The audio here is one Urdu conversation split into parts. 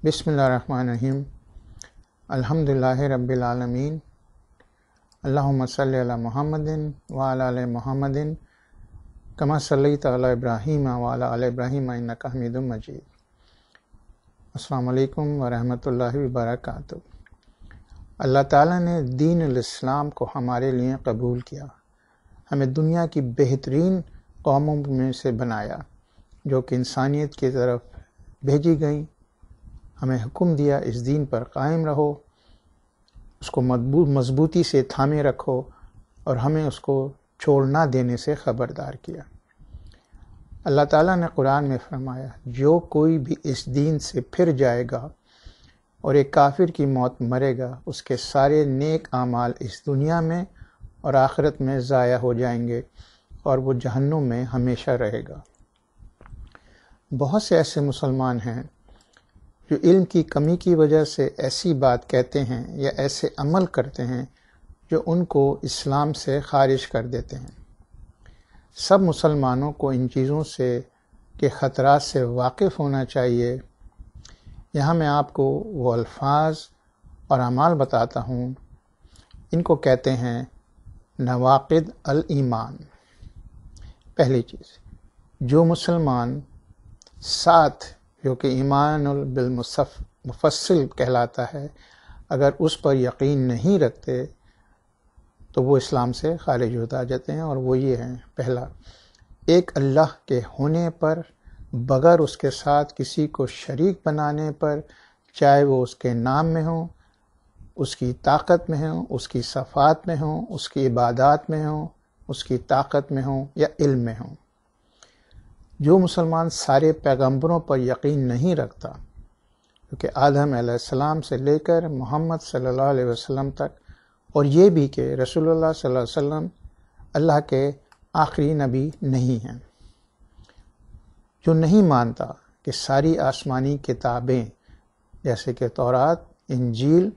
بسم اللہ الرحمن الرحیم الحمدللہ رب العالمین اللہم صلی علی محمد وعلی آل محمد کما صلیت علی ابراہیم وعلی آل ابراہیم انک حمید مجید۔ السلام علیکم ورحمۃ اللہ وبرکاتہ۔ اللہ تعالیٰ نے دین الاسلام کو ہمارے لیے قبول کیا، ہمیں دنیا کی بہترین قوموں میں سے بنایا جو کہ انسانیت کی طرف بھیجی گئیں۔ ہمیں حکم دیا اس دین پر قائم رہو، اس کو مضبوطی سے تھامے رکھو اور ہمیں اس کو چھوڑ نہ دینے سے خبردار کیا۔ اللہ تعالیٰ نے قرآن میں فرمایا، جو کوئی بھی اس دین سے پھر جائے گا اور ایک کافر کی موت مرے گا، اس کے سارے نیک اعمال اس دنیا میں اور آخرت میں ضائع ہو جائیں گے اور وہ جہنم میں ہمیشہ رہے گا۔ بہت سے ایسے مسلمان ہیں جو علم کی کمی کی وجہ سے ایسی بات کہتے ہیں یا ایسے عمل کرتے ہیں جو ان کو اسلام سے خارج کر دیتے ہیں۔ سب مسلمانوں کو ان چیزوں سے کے خطرات سے واقف ہونا چاہیے۔ یہاں میں آپ کو وہ الفاظ اور اعمال بتاتا ہوں، ان کو کہتے ہیں نواقض الایمان۔ پہلی چیز، جو مسلمان ساتھ جو کہ ایمان بالمفصل کہلاتا ہے، اگر اس پر یقین نہیں رکھتے تو وہ اسلام سے خارج ہو جاتے ہیں، اور وہ یہ ہیں: پہلا، ایک اللہ کے ہونے پر بغیر اس کے ساتھ کسی کو شریک بنانے پر، چاہے وہ اس کے نام میں ہوں، اس کی طاقت میں ہوں، اس کی صفات میں ہوں، اس کی عبادات میں ہوں، اس کی طاقت میں ہوں یا علم میں ہوں۔ جو مسلمان سارے پیغمبروں پر یقین نہیں رکھتا، کیونکہ آدم علیہ السلام سے لے کر محمد صلی اللہ علیہ وسلم تک، اور یہ بھی کہ رسول اللہ صلی اللہ علیہ وسلم اللہ کے آخری نبی نہیں ہیں، جو نہیں مانتا کہ ساری آسمانی کتابیں جیسے کہ تورات، انجیل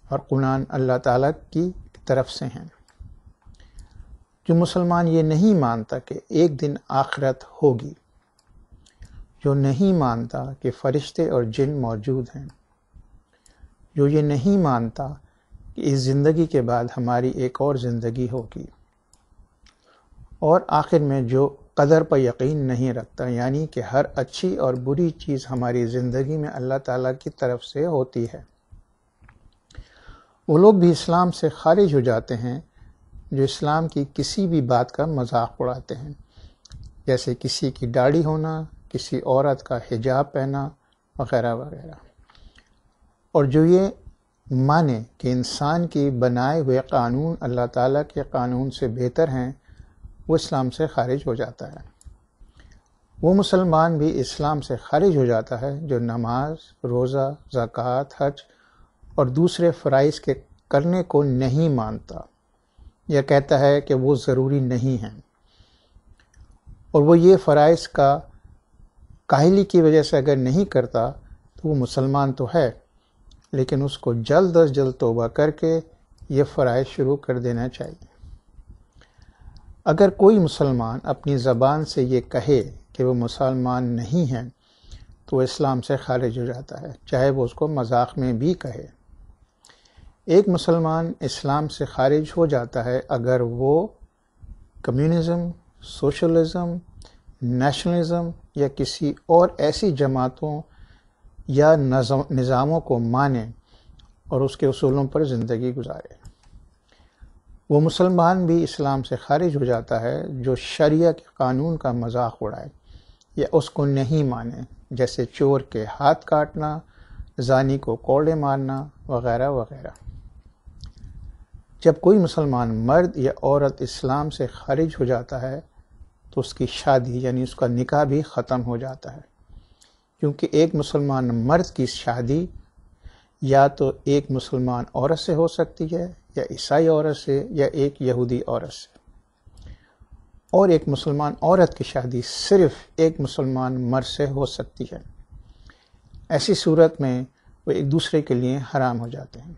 اور قرآن اللہ تعالیٰ کی طرف سے ہیں، جو مسلمان یہ نہیں مانتا کہ ایک دن آخرت ہوگی، جو نہیں مانتا کہ فرشتے اور جن موجود ہیں، جو یہ نہیں مانتا کہ اس زندگی کے بعد ہماری ایک اور زندگی ہوگی، اور آخر میں جو قدر پر یقین نہیں رکھتا، یعنی کہ ہر اچھی اور بری چیز ہماری زندگی میں اللہ تعالیٰ کی طرف سے ہوتی ہے۔ وہ لوگ بھی اسلام سے خارج ہو جاتے ہیں جو اسلام کی کسی بھی بات کا مذاق اڑاتے ہیں، جیسے کسی کی داڑھی ہونا، کسی عورت کا حجاب پہنا وغیرہ وغیرہ، اور جو یہ مانے کہ انسان کی بنائے ہوئے قانون اللہ تعالیٰ کے قانون سے بہتر ہیں، وہ اسلام سے خارج ہو جاتا ہے۔ وہ مسلمان بھی اسلام سے خارج ہو جاتا ہے جو نماز، روزہ، زکوٰۃ، حج اور دوسرے فرائض کے کرنے کو نہیں مانتا، یا کہتا ہے کہ وہ ضروری نہیں ہیں، اور وہ یہ فرائض کا کاہلی کی وجہ سے اگر نہیں کرتا تو وہ مسلمان تو ہے، لیکن اس کو جلد از جلد توبہ کر کے یہ فرائض شروع کر دینا چاہیے۔ اگر کوئی مسلمان اپنی زبان سے یہ کہے کہ وہ مسلمان نہیں ہیں تو وہ اسلام سے خارج ہو جاتا ہے، چاہے وہ اس کو مذاق میں بھی کہے۔ ایک مسلمان اسلام سے خارج ہو جاتا ہے اگر وہ کمیونزم، سوشلزم، نیشنلزم یا کسی اور ایسی جماعتوں یا نظاموں کو مانے اور اس کے اصولوں پر زندگی گزارے۔ وہ مسلمان بھی اسلام سے خارج ہو جاتا ہے جو شریعہ کے قانون کا مذاق اڑائے یا اس کو نہیں مانے، جیسے چور کے ہاتھ کاٹنا، زانی کو کوڑے مارنا وغیرہ وغیرہ۔ جب کوئی مسلمان مرد یا عورت اسلام سے خارج ہو جاتا ہے تو اس کی شادی یعنی اس کا نکاح بھی ختم ہو جاتا ہے، کیونکہ ایک مسلمان مرد کی شادی یا تو ایک مسلمان عورت سے ہو سکتی ہے، یا عیسائی عورت سے، یا ایک یہودی عورت سے، اور ایک مسلمان عورت کی شادی صرف ایک مسلمان مرد سے ہو سکتی ہے۔ ایسی صورت میں وہ ایک دوسرے کے لیے حرام ہو جاتے ہیں۔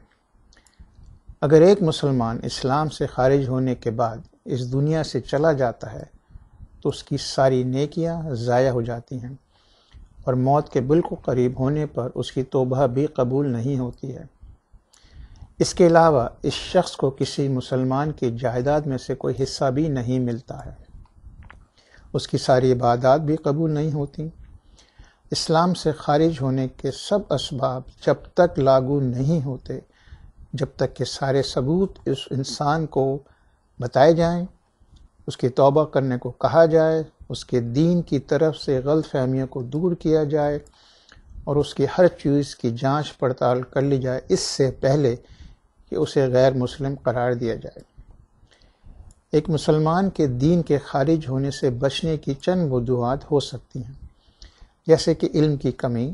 اگر ایک مسلمان اسلام سے خارج ہونے کے بعد اس دنیا سے چلا جاتا ہے تو اس کی ساری نیکیاں ضائع ہو جاتی ہیں، اور موت کے بالکل قریب ہونے پر اس کی توبہ بھی قبول نہیں ہوتی ہے۔ اس کے علاوہ اس شخص کو کسی مسلمان کی جائیداد میں سے کوئی حصہ بھی نہیں ملتا ہے۔ اس کی ساری عبادات بھی قبول نہیں ہوتی۔ اسلام سے خارج ہونے کے سب اسباب جب تک لاگو نہیں ہوتے، جب تک کہ سارے ثبوت اس انسان کو بتائے جائیں، اس کی توبہ کرنے کو کہا جائے، اس کے دین کی طرف سے غلط فہمیوں کو دور کیا جائے اور اس کی ہر چیز کی جانچ پڑتال کر لی جائے، اس سے پہلے کہ اسے غیر مسلم قرار دیا جائے۔ ایک مسلمان کے دین کے خارج ہونے سے بچنے کی چند وجوہات ہو سکتی ہیں، جیسے کہ علم کی کمی،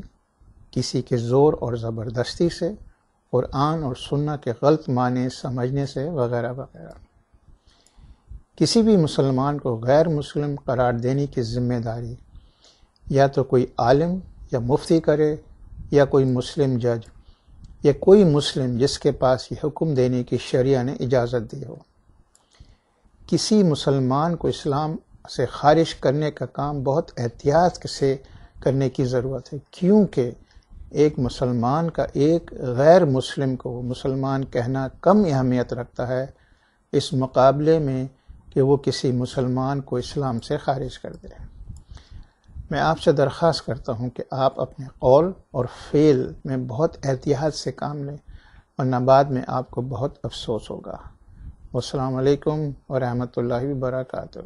کسی کے زور اور زبردستی سے، قرآن اور سنت کے غلط معنی سمجھنے سے وغیرہ وغیرہ۔ کسی بھی مسلمان کو غیر مسلم قرار دینے کی ذمہ داری یا تو کوئی عالم یا مفتی کرے، یا کوئی مسلم جج، یا کوئی مسلم جس کے پاس یہ حکم دینے کی شریعہ نے اجازت دی ہو۔ کسی مسلمان کو اسلام سے خارج کرنے کا کام بہت احتیاط سے کرنے کی ضرورت ہے، کیونکہ ایک مسلمان کا ایک غیر مسلم کو مسلمان کہنا کم اہمیت رکھتا ہے اس مقابلے میں کہ وہ کسی مسلمان کو اسلام سے خارج کر دے۔ میں آپ سے درخواست کرتا ہوں کہ آپ اپنے قول اور فعل میں بہت احتیاط سے کام لیں، ورنہ بعد میں آپ کو بہت افسوس ہوگا۔ والسلام علیکم ورحمۃ اللہ وبرکاتہ۔